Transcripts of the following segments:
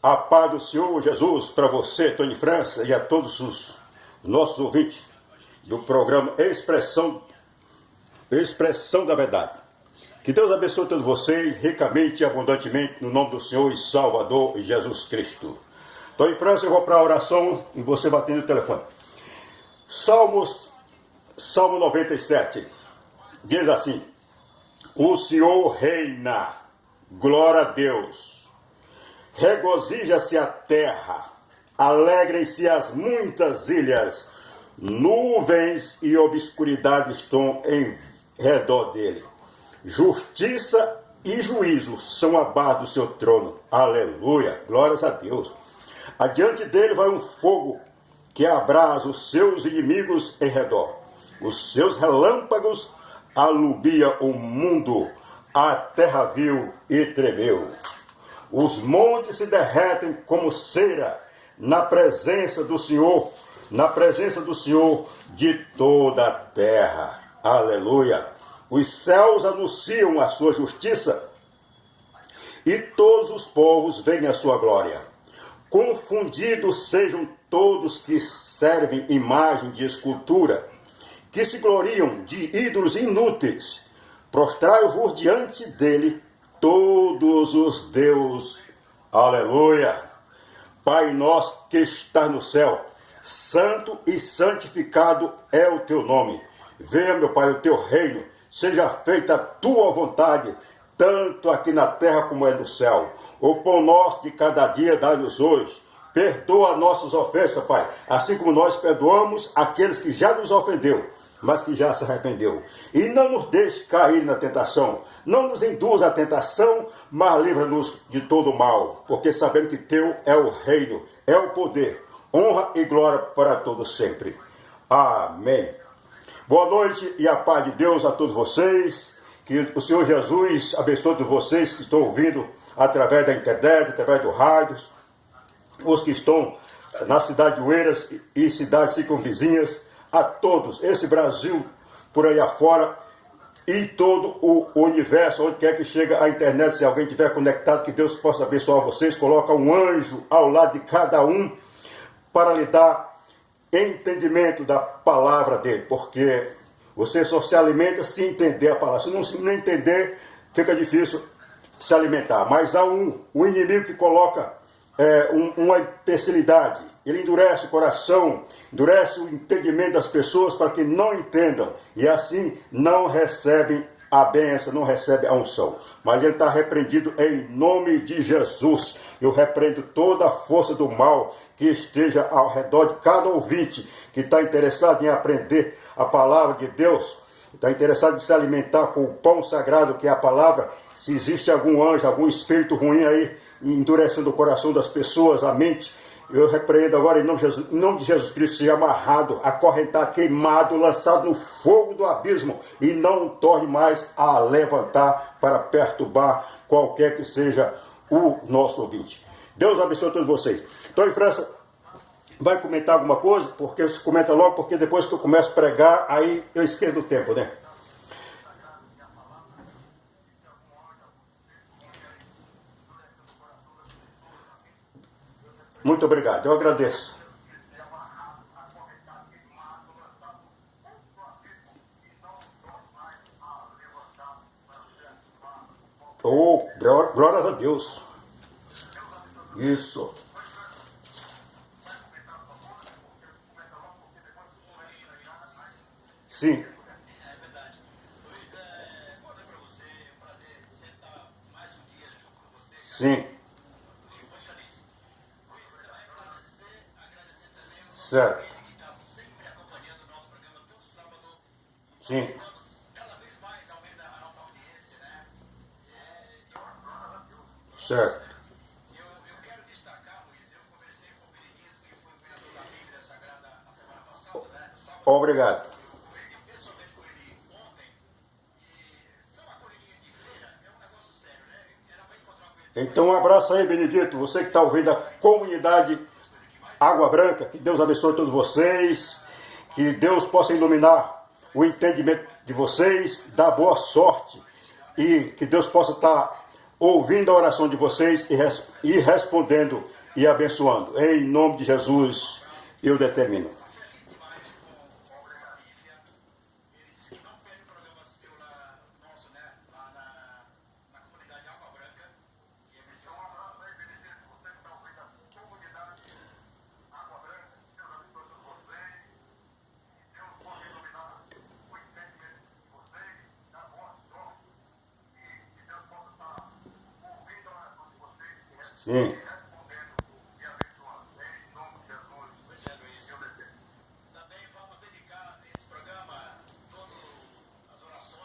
A paz do Senhor Jesus para você, Tony França, e a todos os nossos ouvintes do programa Expressão da Verdade. Que Deus abençoe todos vocês ricamente e abundantemente no nome do Senhor e Salvador Jesus Cristo. Tony França, eu vou para a oração e você batendo o telefone. Salmo 97 diz assim: o Senhor reina, glória a Deus. Regozija-se a terra, alegrem-se as muitas ilhas, nuvens e obscuridade estão em redor dele. Justiça e juízo são a base do seu trono. Aleluia, glórias a Deus. Adiante dele vai um fogo que abrasa os seus inimigos em redor. Os seus relâmpagos alubiam o mundo, a terra viu e tremeu. Os montes se derretem como cera na presença do Senhor de toda a terra. Aleluia. Os céus anunciam a sua justiça e todos os povos veem a sua glória. Confundidos sejam todos que servem imagem de escultura, que se gloriam de ídolos inúteis. Prostrai-vos diante dele todos os deuses. Aleluia. Pai nosso que está no céu, santo e santificado é o teu nome. Venha, meu Pai, o teu reino, seja feita a tua vontade, tanto aqui na terra como é no céu. O pão nosso de cada dia dá-nos hoje. Perdoa nossas ofensas, Pai, assim como nós perdoamos aqueles que já nos ofendeu, mas que já se arrependeu. E não nos deixe cair na tentação. Não nos induza à tentação, mas livra-nos de todo o mal. Porque sabemos que teu é o reino, é o poder, honra e glória para todos sempre. Amém. Boa noite e a paz de Deus a todos vocês. Que o Senhor Jesus abençoe todos vocês que estão ouvindo através da internet, através do rádio. Os que estão na cidade de Oeiras e cidades circunvizinhas. A todos, esse Brasil por aí afora e todo o universo, onde quer que chegue a internet, se alguém estiver conectado, que Deus possa abençoar vocês, coloca um anjo ao lado de cada um para lhe dar entendimento da palavra dele, porque você só se alimenta se entender a palavra. Se não entender, fica difícil se alimentar. Mas há um inimigo que coloca uma imbecilidade. Ele endurece o coração, endurece o entendimento das pessoas para que não entendam. E assim não recebem a bênção, não recebem a unção. Mas ele está repreendido em nome de Jesus. Eu repreendo toda a força do mal que esteja ao redor de cada ouvinte que está interessado em aprender a palavra de Deus. Está interessado em se alimentar com o pão sagrado que é a palavra. Se existe algum anjo, algum espírito ruim aí, endurecendo o coração das pessoas, a mente, eu repreendo agora em nome de Jesus Cristo, seja amarrado, acorrentado, queimado, lançado no fogo do abismo e não torne mais a levantar para perturbar qualquer que seja o nosso ouvinte. Deus abençoe todos vocês. Então, em França, vai comentar alguma coisa? Porque você comenta logo, porque depois que eu começo a pregar, aí eu esqueço do tempo, né? Muito obrigado, eu agradeço. Oh, glórias a Deus. Isso. Sim. Sim. Certo. Sim. Certo. Eu quero destacar, Luiz, eu conversei com o Benedito, que foi o vereador da Bíblia Sagrada a semana passada, né? Sábado. Obrigado. Conversei pessoalmente com ele ontem. E sabe a correria de feira? É um negócio sério, né? Era para encontrar com ele. Então um abraço aí, Benedito. Você que está ouvindo a comunidade Água Branca, que Deus abençoe todos vocês, que Deus possa iluminar o entendimento de vocês, dar boa sorte e que Deus possa estar ouvindo a oração de vocês e respondendo e abençoando. Em nome de Jesus, eu determino. Sim.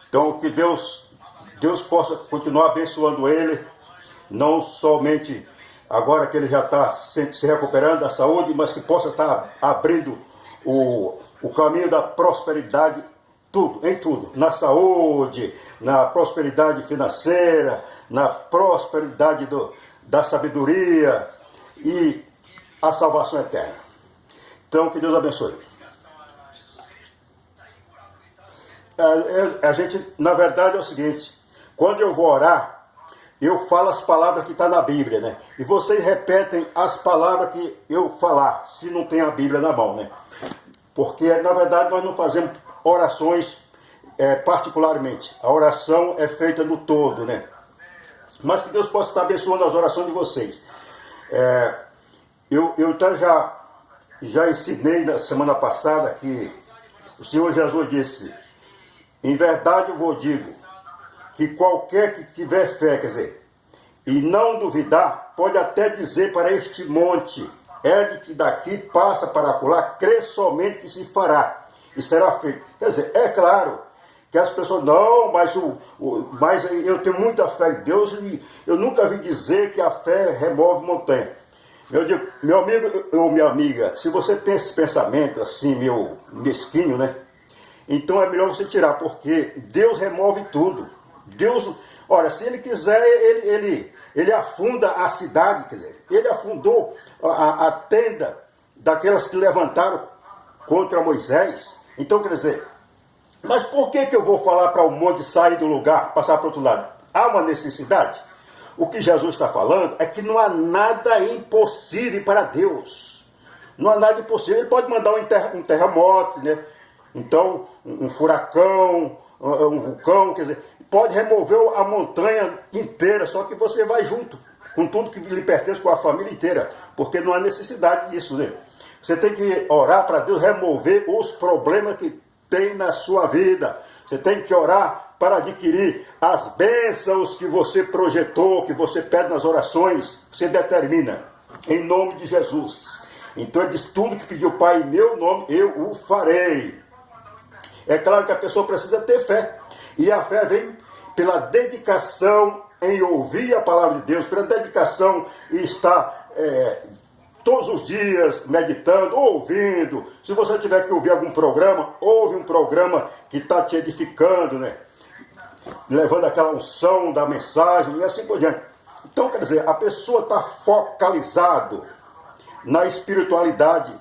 Então, que Deus possa continuar abençoando ele, não somente agora que ele já está se recuperando da saúde, mas que possa estar abrindo o caminho da prosperidade, tudo, em tudo, na saúde, na prosperidade financeira, na prosperidade da sabedoria e a salvação eterna. Então, que Deus abençoe. A gente, na verdade, é o seguinte: quando eu vou orar, eu falo as palavras que estão na Bíblia, né? E vocês repetem as palavras que eu falar, se não tem a Bíblia na mão, né? Porque, na verdade, nós não fazemos orações particularmente. A oração é feita no todo, né? Mas que Deus possa estar abençoando as orações de vocês. Eu então já ensinei na semana passada que o Senhor Jesus disse: em verdade eu vos digo, que qualquer que tiver fé, quer dizer, e não duvidar, pode até dizer para este monte: ergue-te daqui, passa para acolá, crê somente que se fará, e será feito. Quer dizer, é claro que as pessoas, não, mas eu tenho muita fé em Deus e eu nunca vi dizer que a fé remove montanha. Meu amigo ou minha amiga, se você tem esse pensamento assim, meio mesquinho, né? Então é melhor você tirar, porque Deus remove tudo. Deus, olha, se Ele quiser, Ele afunda a cidade, quer dizer, Ele afundou a tenda daquelas que levantaram contra Moisés. Então, quer dizer, mas por que eu vou falar para o monte sair do lugar, passar para o outro lado? Há uma necessidade. O que Jesus está falando é que não há nada impossível para Deus. Não há nada impossível. Ele pode mandar um terremoto, né? Então, um furacão, um vulcão, quer dizer, pode remover a montanha inteira, só que você vai junto, com tudo que lhe pertence, com a família inteira, porque não há necessidade disso, né? Você tem que orar para Deus remover os problemas que tem na sua vida. Você tem que orar para adquirir as bênçãos que você projetou, que você pede nas orações, você determina, em nome de Jesus. Então ele diz: tudo que pediu o Pai em meu nome, eu o farei. É claro que a pessoa precisa ter fé, e a fé vem pela dedicação em ouvir a palavra de Deus, pela dedicação em estar todos os dias meditando, ouvindo. Se você tiver que ouvir algum programa, ouve um programa que está te edificando, né? Levando aquela unção da mensagem e assim por diante. Então, quer dizer, a pessoa está focalizado na espiritualidade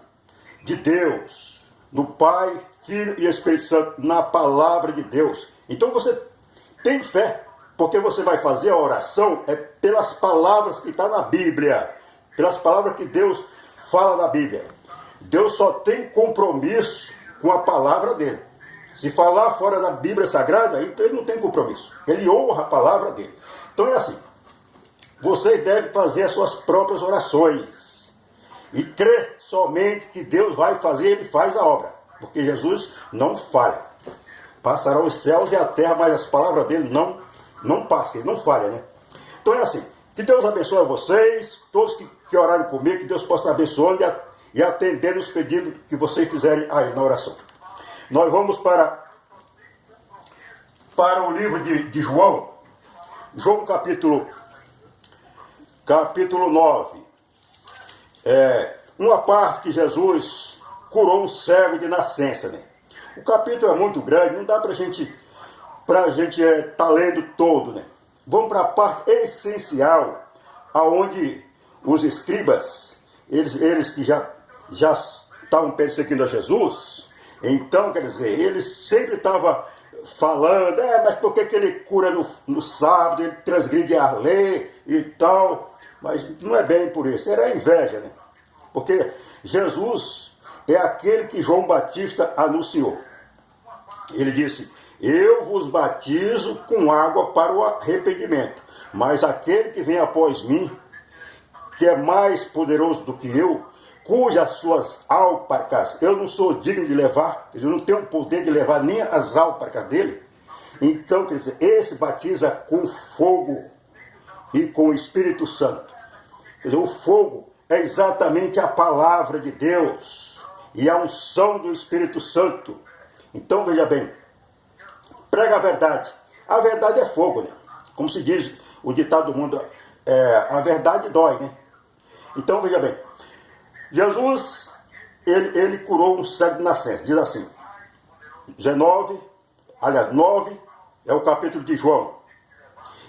de Deus, no Pai, Filho e Espírito Santo, na palavra de Deus. Então você tem fé, porque você vai fazer a oração pelas palavras que estão na Bíblia, pelas palavras que Deus fala na Bíblia. Deus só tem compromisso com a palavra dele. Se falar fora da Bíblia Sagrada, então ele não tem compromisso. Ele honra a palavra dele. Então é assim: você deve fazer as suas próprias orações e crer somente que Deus vai fazer, ele faz a obra, porque Jesus não falha. Passarão os céus e a terra, mas as palavras dele não passam, ele não falha, né? Então é assim: que Deus abençoe vocês, todos que oraram comigo, que Deus possa estar abençoando e atendendo os pedidos que vocês fizerem aí na oração. Nós vamos para o livro de João, capítulo 9. Uma parte que Jesus curou um cego de nascença, né? O capítulo é muito grande, não dá para a gente estar lendo todo, né? Vamos para a parte essencial, aonde os escribas, eles que já estavam perseguindo a Jesus. Então, quer dizer, eles sempre estavam falando: mas por que ele cura no sábado, ele transgride a lei e tal? Mas não é bem por isso, era inveja, né? Porque Jesus é aquele que João Batista anunciou. Ele disse: eu vos batizo com água para o arrependimento, mas aquele que vem após mim, que é mais poderoso do que eu, cujas suas alparcas eu não sou digno de levar, eu não tenho o poder de levar nem as alparcas dele. Então, quer dizer, esse batiza com fogo e com o Espírito Santo. Quer dizer, o fogo é exatamente a palavra de Deus e a unção do Espírito Santo. Então, veja bem, prega a verdade. A verdade é fogo, né? Como se diz o ditado do mundo, a verdade dói, né? Então, veja bem, Jesus, ele curou um cego de nascença. Diz assim, 9 é o capítulo de João.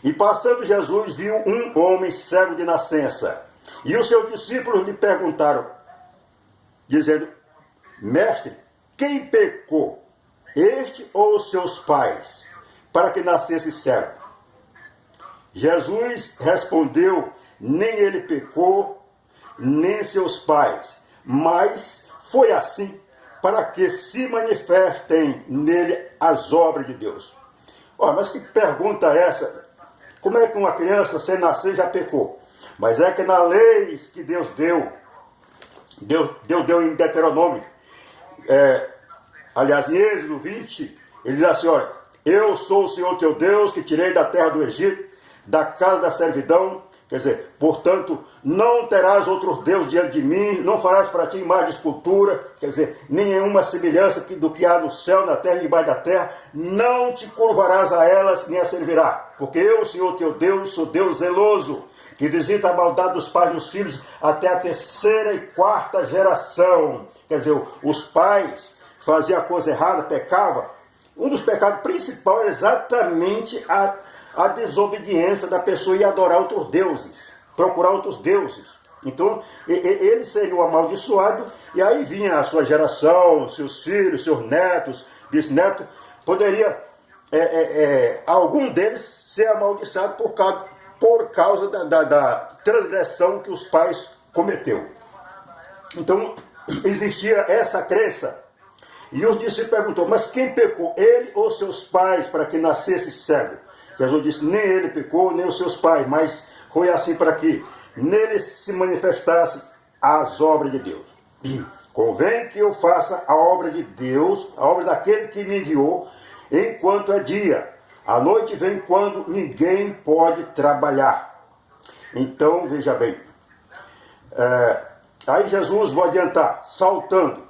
E passando Jesus, viu um homem cego de nascença. E os seus discípulos lhe perguntaram, dizendo: mestre, quem pecou, este ou os seus pais, para que nascesse cego? Jesus respondeu: nem ele pecou, nem seus pais, mas foi assim, para que se manifestem nele as obras de Deus. Olha, mas que pergunta é essa? Como é que uma criança sem nascer já pecou? Mas é que na lei que Deus deu em Deuteronômio, aliás, em Êxodo 20, ele diz assim: olha, eu sou o Senhor teu Deus, que tirei da terra do Egito, da casa da servidão. Quer dizer, portanto, não terás outros deuses diante de mim, não farás para ti imagem de escultura, quer dizer, nenhuma semelhança do que há no céu, na terra e debaixo da terra, não te curvarás a elas, nem a servirá, porque eu, Senhor teu Deus, sou Deus zeloso, que visita a maldade dos pais e dos filhos até a 3ª e 4ª geração. Quer dizer, os pais faziam a coisa errada, pecavam. Um dos pecados principais é exatamente a desobediência da pessoa e adorar outros deuses, procurar outros deuses. Então, ele seria amaldiçoado, e aí vinha a sua geração, seus filhos, seus netos, bisnetos, poderia algum deles ser amaldiçoado por causa da transgressão que os pais cometeu. Então, existia essa crença. E os discípulos perguntou: mas quem pecou, ele ou seus pais, para que nascesse cego? Jesus disse: nem ele pecou, nem os seus pais, mas foi assim para que nele se manifestasse as obras de Deus. Convém que eu faça a obra de Deus, a obra daquele que me enviou, enquanto é dia. A noite vem quando ninguém pode trabalhar. Então, veja bem, aí Jesus, vou adiantar, saltando,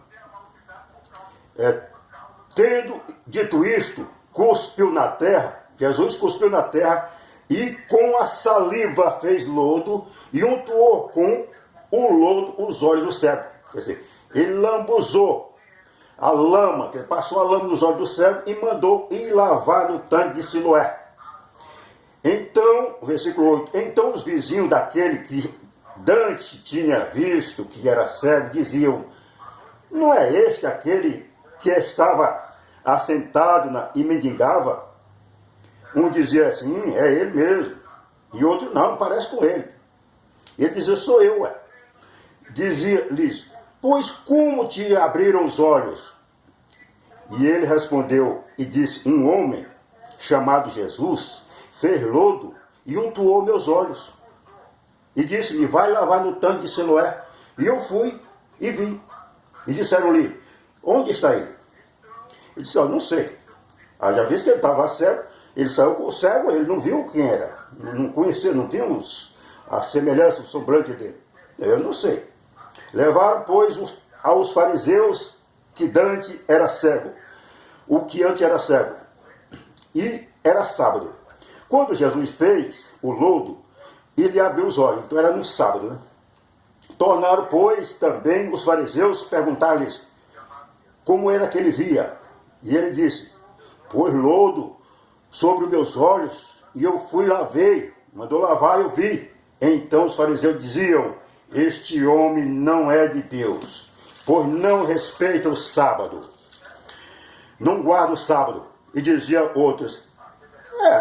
tendo dito isto, cuspiu na terra. Jesus cuspiu na terra e com a saliva fez lodo e untuou com o lodo os olhos do cego. Quer dizer, ele lambuzou a lama, ele passou a lama nos olhos do cego e mandou ir lavar no tanque de Siloé. Então, versículo 8, então os vizinhos daquele que Dante tinha visto, que era cego, diziam: não é este aquele que estava assentado e mendigava? Um dizia assim: é ele mesmo. E outro: não, parece com ele. Ele dizia: sou eu, ué. Dizia-lhes: pois como te abriram os olhos? E ele respondeu e disse: um homem chamado Jesus fez lodo e untuou meus olhos. E disse-me: vai lavar no tanque de Siloé. E eu fui e vi. E disseram-lhe: onde está ele? Ele disse: não sei. Já visto que ele estava cego. Ele saiu com o cego, ele não viu quem era, não conhecia, não tinha a semelhança, o semblante dele. Eu não sei. Levaram, pois, aos fariseus que Dante era cego, o que antes era cego, e era sábado. Quando Jesus fez o lodo, ele abriu os olhos, então era no sábado, né? Tornaram, pois, também os fariseus perguntar-lhes como era que ele via. E ele disse: pôs lodo sobre os meus olhos, e eu fui lavei, mandou lavar e eu vi. Então os fariseus diziam: este homem não é de Deus, pois não respeita o sábado, não guarda o sábado. E dizia outros: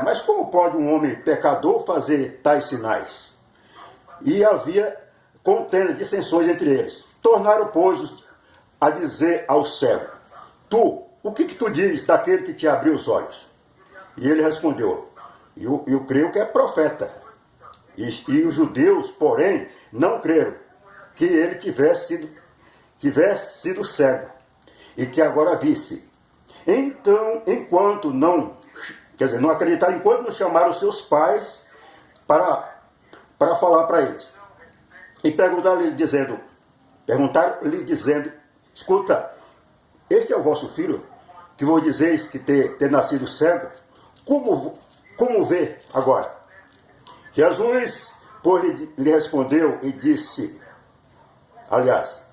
mas como pode um homem pecador fazer tais sinais? e havia contenda, dissensões entre eles. Tornaram, pois, a dizer ao cego: Tu, o que tu diz daquele que te abriu os olhos? E ele respondeu: eu creio que é profeta. E os judeus, porém, não creram que ele tivesse sido cego e que agora visse. Então, não acreditaram enquanto não chamaram os seus pais para falar para eles. E perguntaram-lhe dizendo, escuta, este é o vosso filho, que vos dizeis que ter nascido cego? Como vê agora? Jesus, pois, lhe respondeu e disse, aliás,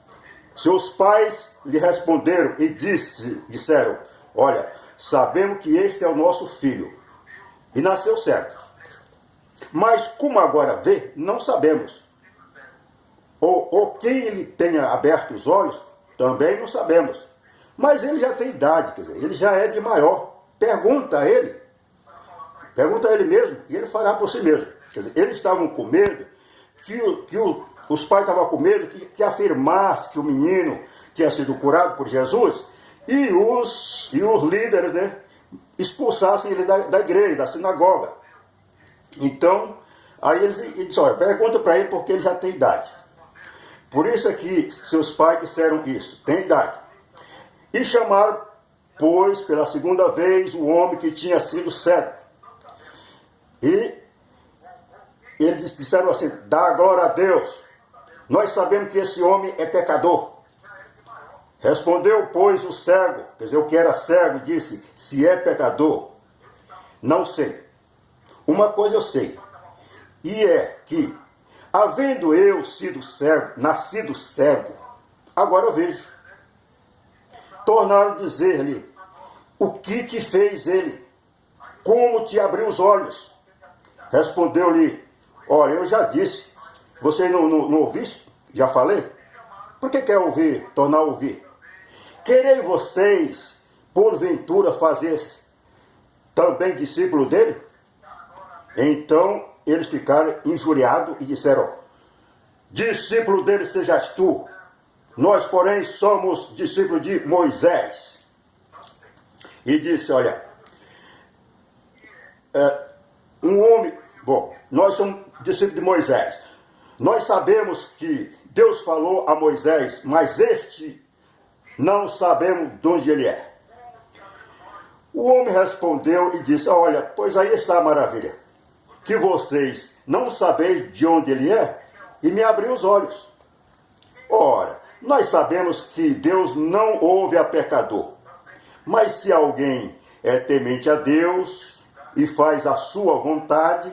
seus pais lhe responderam e disseram, olha, sabemos que este é o nosso filho, e nasceu cego. Mas como agora vê, não sabemos. Ou quem lhe tenha aberto os olhos, também não sabemos. Mas ele já tem idade, quer dizer, ele já é de maior. Pergunta a ele mesmo, e ele fará por si mesmo. Quer dizer, eles estavam com medo, os pais estavam com medo que afirmasse que o menino tinha sido curado por Jesus, e os líderes, né, expulsassem ele da igreja, da sinagoga. Então, aí eles disseram, olha, pergunta para ele porque ele já tem idade. Por isso é que seus pais disseram isso, tem idade. E chamaram, pois, pela segunda vez, o homem que tinha sido cego. E eles disseram assim, dá glória a Deus, nós sabemos que esse homem é pecador. Respondeu, pois, o cego, quer dizer, o que era cego, disse, se é pecador, não sei. Uma coisa eu sei, e é que, havendo eu sido cego, nascido cego, agora eu vejo. Tornaram dizer-lhe, o que te fez ele? Como te abriu os olhos? Respondeu-lhe, olha, eu já disse, você não ouviste? Já falei? Por que quer ouvir, tornar a ouvir? Querem vocês, porventura, fazer também discípulo dele? Então eles ficaram injuriados e disseram, discípulo dele sejas tu, nós, porém, somos discípulos de Moisés. E disse, olha, nós somos discípulos de Moisés. Nós sabemos que Deus falou a Moisés, mas este não sabemos de onde ele é. O homem respondeu e disse, olha, pois aí está a maravilha, que vocês não sabeis de onde ele é, e me abriu os olhos. Ora, nós sabemos que Deus não ouve a pecador, mas se alguém é temente a Deus e faz a sua vontade,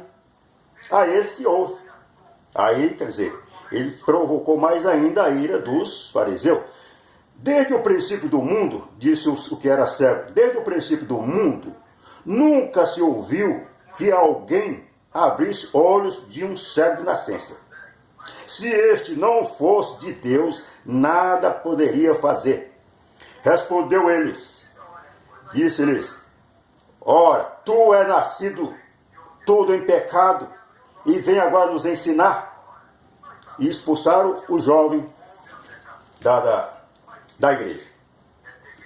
a esse ouve. Aí, quer dizer, ele provocou mais ainda a ira dos fariseus. Desde o princípio do mundo, disse o que era cego, desde o princípio do mundo, nunca se ouviu que alguém abrisse olhos de um cego de nascença. Se este não fosse de Deus, nada poderia fazer. Respondeu eles, disse-lhes, ora, tu és nascido todo em pecado, e vem agora nos ensinar. E expulsaram o jovem da igreja.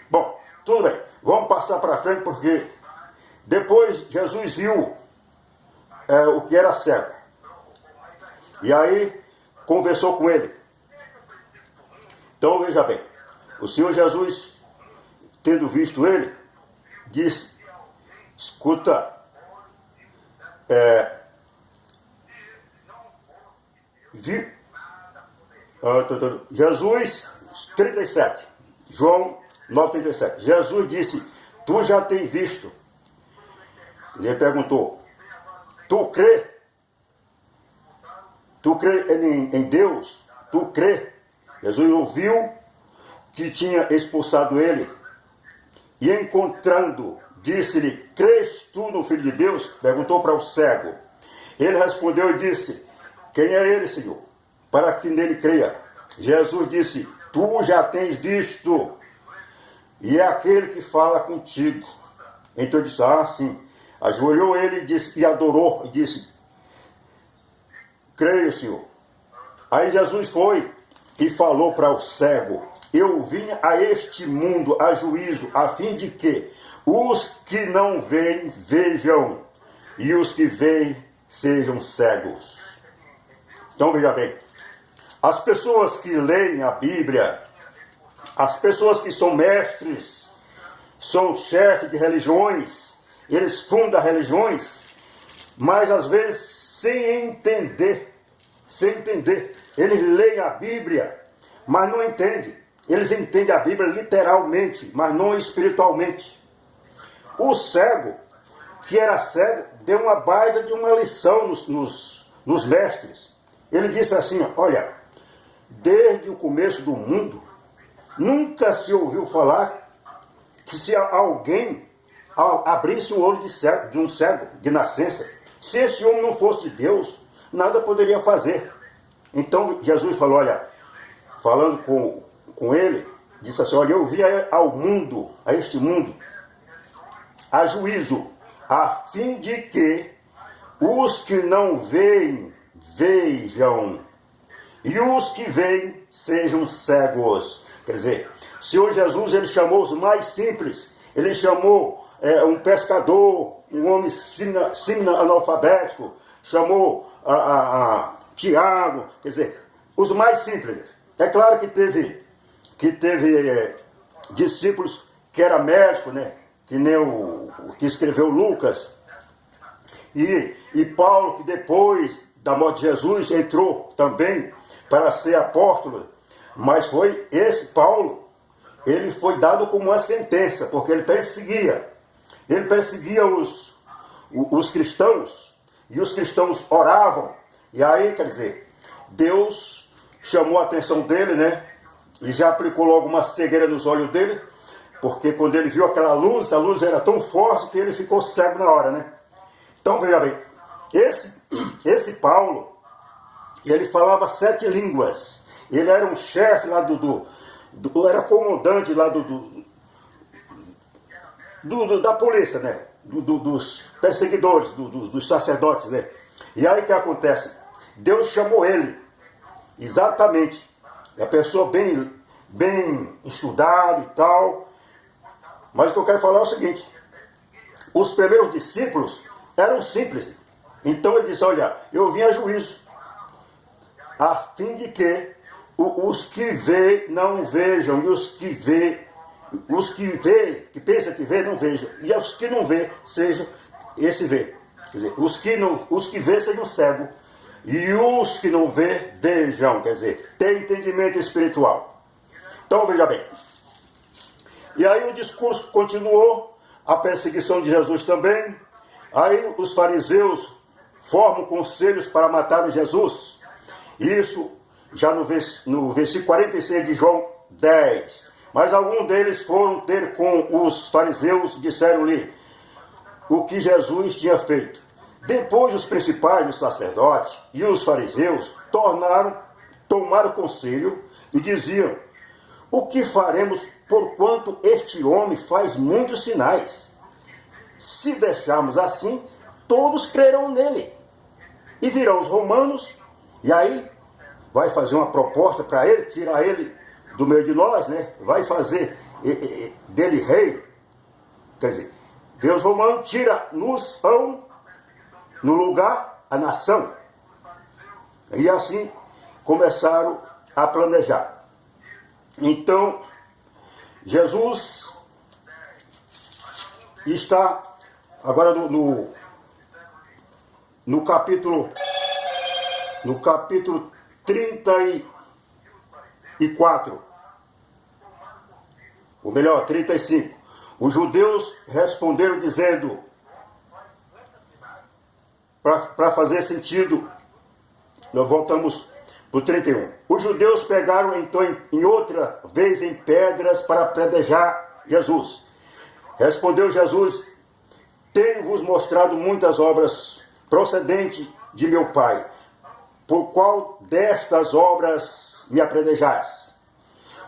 Bom, tudo bem, vamos passar para frente, porque depois Jesus viu o que era cego. E aí conversou com ele. Então veja bem, o Senhor Jesus, tendo visto ele, disse, escuta, Jesus 37, João 9:37. Jesus disse, tu já tens visto. Ele perguntou, tu crê? Tu crê em Deus? Tu crê? Jesus ouviu que tinha expulsado ele e encontrando, disse-lhe, crês tu no Filho de Deus? Perguntou para o cego. Ele respondeu e disse, quem é ele, Senhor? Para que nele creia. Jesus disse, tu já tens visto, e é aquele que fala contigo. Então ele disse, sim. Ajoelhou ele e adorou, e disse, creio, Senhor, Aí Jesus foi e falou para o cego: eu vim a este mundo a juízo, a fim de que os que não veem, vejam, e os que veem, sejam cegos. Então veja bem, as pessoas que leem a Bíblia, as pessoas que são mestres, são chefes de religiões, eles fundam religiões, mas às vezes sem entender, eles leem a Bíblia, mas não entendem. Eles entendem a Bíblia literalmente, mas não espiritualmente. O cego, que era cego, deu uma baita de uma lição nos mestres. Ele disse assim: olha, desde o começo do mundo, nunca se ouviu falar que se alguém abrisse o olho de um cego de nascença, se esse homem não fosse de Deus, nada poderia fazer. Então Jesus falou, olha, falando com ele, disse assim: olha, eu vim ao mundo, a este mundo, a juízo, a fim de que os que não veem, vejam, e os que veem, sejam cegos. Quer dizer, o Senhor Jesus, ele chamou os mais simples, ele chamou um pescador, um homem semi-analfabético, chamou a Tiago, quer dizer, os mais simples. É claro que teve discípulos que era médico, né? Que nem o que escreveu Lucas, e Paulo, que depois da morte de Jesus entrou também para ser apóstolo, mas foi esse Paulo, ele foi dado como uma sentença, porque ele perseguia os cristãos, e os cristãos oravam, e aí, quer dizer, Deus chamou a atenção dele, né, e já aplicou logo uma cegueira nos olhos dele, porque quando ele viu aquela luz, a luz era tão forte que ele ficou cego na hora, né. Então, veja bem, esse Paulo, ele falava 7 línguas, ele era um chefe lá era comandante lá da polícia, né? Dos perseguidores, dos sacerdotes, né? E aí o que acontece? Deus chamou ele, exatamente, a pessoa bem estudada e tal, mas o que eu quero falar é o seguinte: os primeiros discípulos eram simples, então ele disse: olha, eu vim a juízo, a fim de que os que vê não vejam, e os que pensa que vê, não vejam, e os que não vê, sejam esse vê. Quer dizer, os que vê sejam cegos, e os que não vê, vejam. Quer dizer, tem entendimento espiritual. Então, veja bem. E aí o discurso continuou, a perseguição de Jesus também. Aí os fariseus formam conselhos para matar Jesus. Isso já no versículo 46 de João 10. Mas alguns deles foram ter com os fariseus, disseram-lhe o que Jesus tinha feito. Depois os principais, os sacerdotes e os fariseus tomaram conselho e diziam: o que faremos porquanto este homem faz muitos sinais? Se deixarmos assim, todos crerão nele. E virão os romanos, e aí vai fazer uma proposta para ele, tirar ele do meio de nós, né? Vai fazer dele rei. Quer dizer, Deus romano tira-nos no lugar a nação. E assim começaram a planejar. Então, Jesus está agora no capítulo 34, ou melhor, 35. Os judeus responderam dizendo, para fazer sentido, nós voltamos para o 31. Os judeus pegaram então em outra vez em pedras para apedrejar Jesus. Respondeu Jesus: tenho-vos mostrado muitas obras procedentes de meu Pai. Por qual destas obras me apedrejais?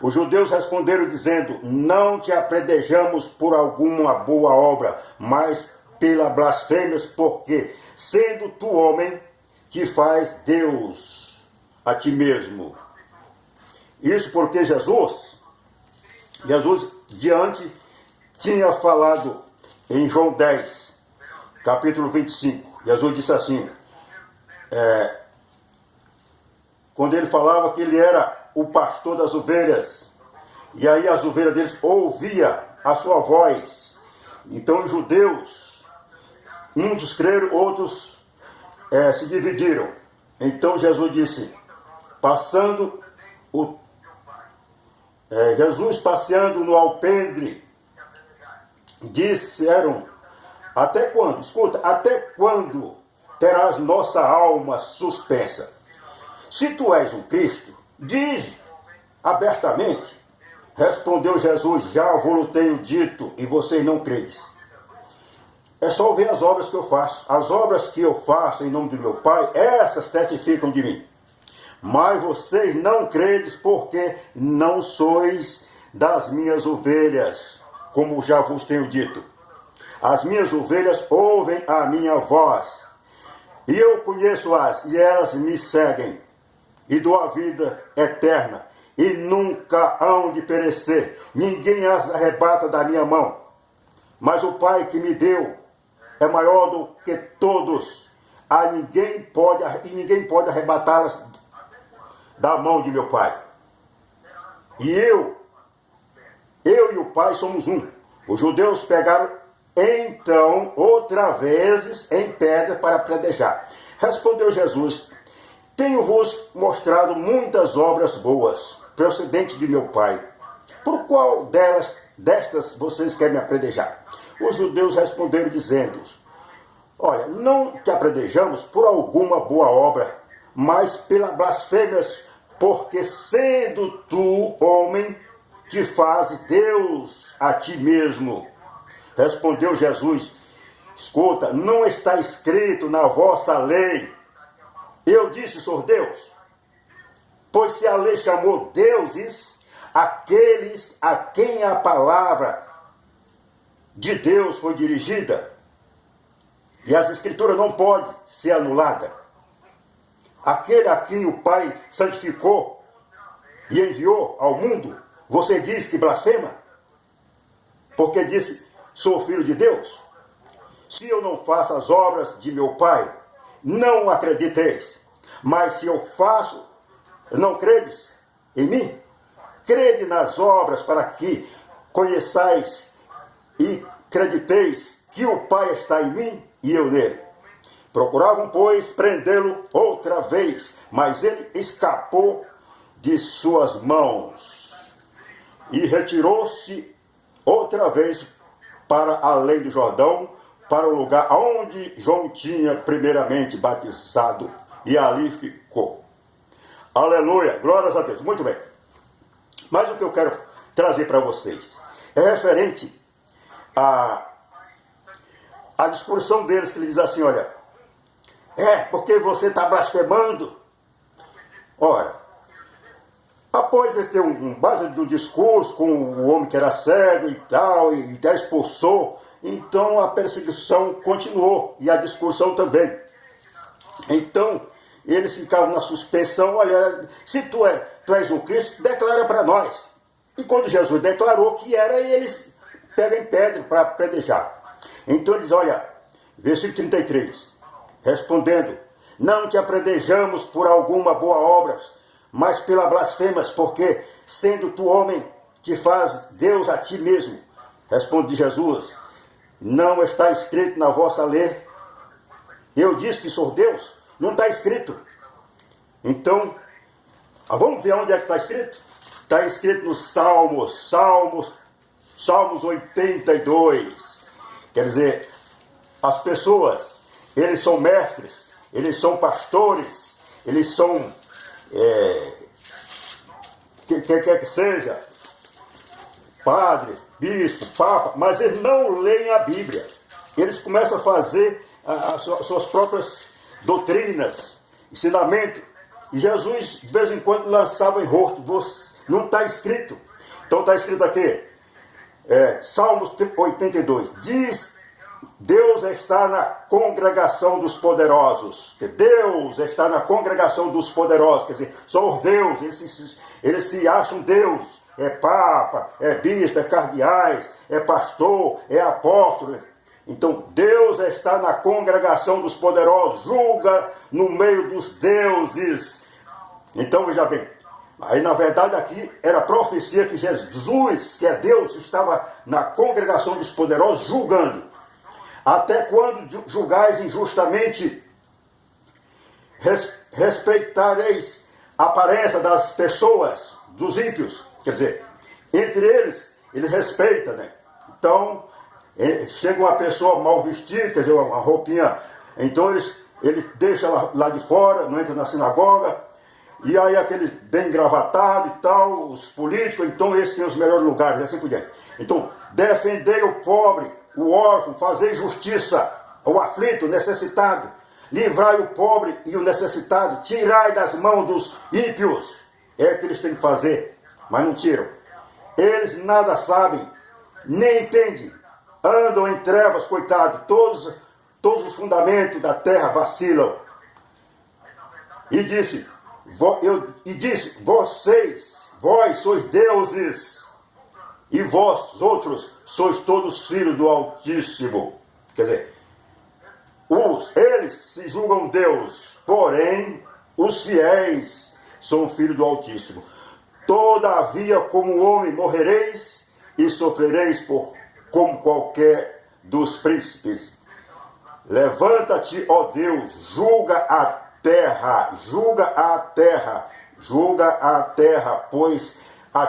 Os judeus responderam dizendo: não te apedrejamos por alguma boa obra, mas pela blasfêmia, porque, sendo tu homem, que faz Deus a ti mesmo. Isso porque Jesus diante tinha falado em João 10, capítulo 25. Jesus disse assim, quando ele falava que ele era o pastor das ovelhas, e aí as ovelhas deles ouvia a sua voz. Então os judeus, uns creram, outros se dividiram. Então Jesus disse, Jesus passeando no alpendre, disseram, até quando? Escuta, até quando terás nossa alma suspensa? Se tu és o Cristo, diz abertamente. Respondeu Jesus, já vos tenho dito e vocês não credes. É só ver as obras que eu faço. As obras que eu faço em nome do meu Pai, essas testificam de mim. Mas vocês não credes porque não sois das minhas ovelhas, como já vos tenho dito. As minhas ovelhas ouvem a minha voz, e eu conheço-as, e elas me seguem, e dou a vida eterna, e nunca hão de perecer. Ninguém as arrebata da minha mão. Mas o Pai que me deu é maior do que todos, e ninguém pode arrebatá-las da mão de meu Pai. E eu e o Pai somos um. Os judeus pegaram então outra vez em pedra para apedrejar. Respondeu Jesus, tenho-vos mostrado muitas obras boas, procedentes de meu Pai. Por qual destas vocês querem me apedrejar? Os judeus responderam dizendo, olha, não te apedrejamos por alguma boa obra, mas pela blasfêmia, porque sendo tu homem, te fazes Deus a ti mesmo. Respondeu Jesus, escuta, não está escrito na vossa lei, eu disse, sou Deus. Pois se a lei chamou deuses, aqueles a quem a palavra de Deus foi dirigida, e as escrituras não podem ser anuladas. Aquele a quem o Pai santificou e enviou ao mundo, você diz que blasfema? Porque disse, sou filho de Deus? Se eu não faço as obras de meu Pai, não acrediteis. Mas se eu faço, não credes em mim? Crede nas obras para que conheçais e acrediteis que o Pai está em mim e eu nele. Procuravam, pois, prendê-lo outra vez, mas ele escapou de suas mãos e retirou-se outra vez para além do Jordão, para o lugar onde João tinha primeiramente batizado, e ali ficou. Aleluia, glórias a Deus. Muito bem. Mas o que eu quero trazer para vocês é referente à discussão deles, que ele diz assim, olha, porque você está blasfemando. Ora, após eles ter um baita de um discurso com o homem que era cego e tal, e já expulsou, então a perseguição continuou, e a discussão também. Então, eles ficavam na suspensão, olha, se tu és o Cristo, declara para nós. E quando Jesus declarou que era, eles pegam em pedra para apedrejar. Então eles, olha, versículo 33, respondendo, não te apedrejamos por alguma boa obra, mas pela blasfêmias, porque sendo tu homem, te faz Deus a ti mesmo. Responde Jesus, não está escrito na vossa lei, eu disse que sou Deus? Não está escrito. Então, vamos ver onde é que está escrito? Está escrito nos Salmos 82. Quer dizer, as pessoas, eles são mestres, eles são pastores, eles são, quer que seja, padre, bispo, papa, mas eles não leem a Bíblia. Eles começam a fazer as suas próprias doutrinas, ensinamento. E Jesus, de vez em quando, lançava em rosto. Não está escrito. Então está escrito aqui, Salmos 82. Diz Deus está na congregação dos poderosos. Deus está na congregação dos poderosos. Quer dizer, são os deuses, eles se acham Deus. É papa, é bispo, é cardeais, é pastor, é apóstolo. Então, Deus está na congregação dos poderosos, julga no meio dos deuses. Então, veja bem, aí na verdade aqui era profecia que Jesus, que é Deus, estava na congregação dos poderosos julgando. Até quando julgais injustamente, respeitareis a aparência das pessoas, dos ímpios. Quer dizer, entre eles, ele respeita, né? Então, chega uma pessoa mal vestida, quer dizer, uma roupinha, então ele deixa lá de fora, não entra na sinagoga, e aí aquele bem gravatado e tal, os políticos, então esses têm os melhores lugares, e assim por diante. Então, defendei o pobre, o órfão, fazei justiça ao aflito, necessitado, livrai o pobre e o necessitado, tirai das mãos dos ímpios. É o que eles têm que fazer, mas não tiram. Eles nada sabem, nem entendem, andam em trevas, coitado, todos os fundamentos da terra vacilam. E disse, vós sois deuses, e vós outros sois todos filhos do Altíssimo. Quer dizer, eles se julgam Deus, porém os fiéis são filhos do Altíssimo. Todavia, como homem, morrereis e sofrereis como qualquer dos príncipes. Levanta-te, ó Deus, julga a terra, pois a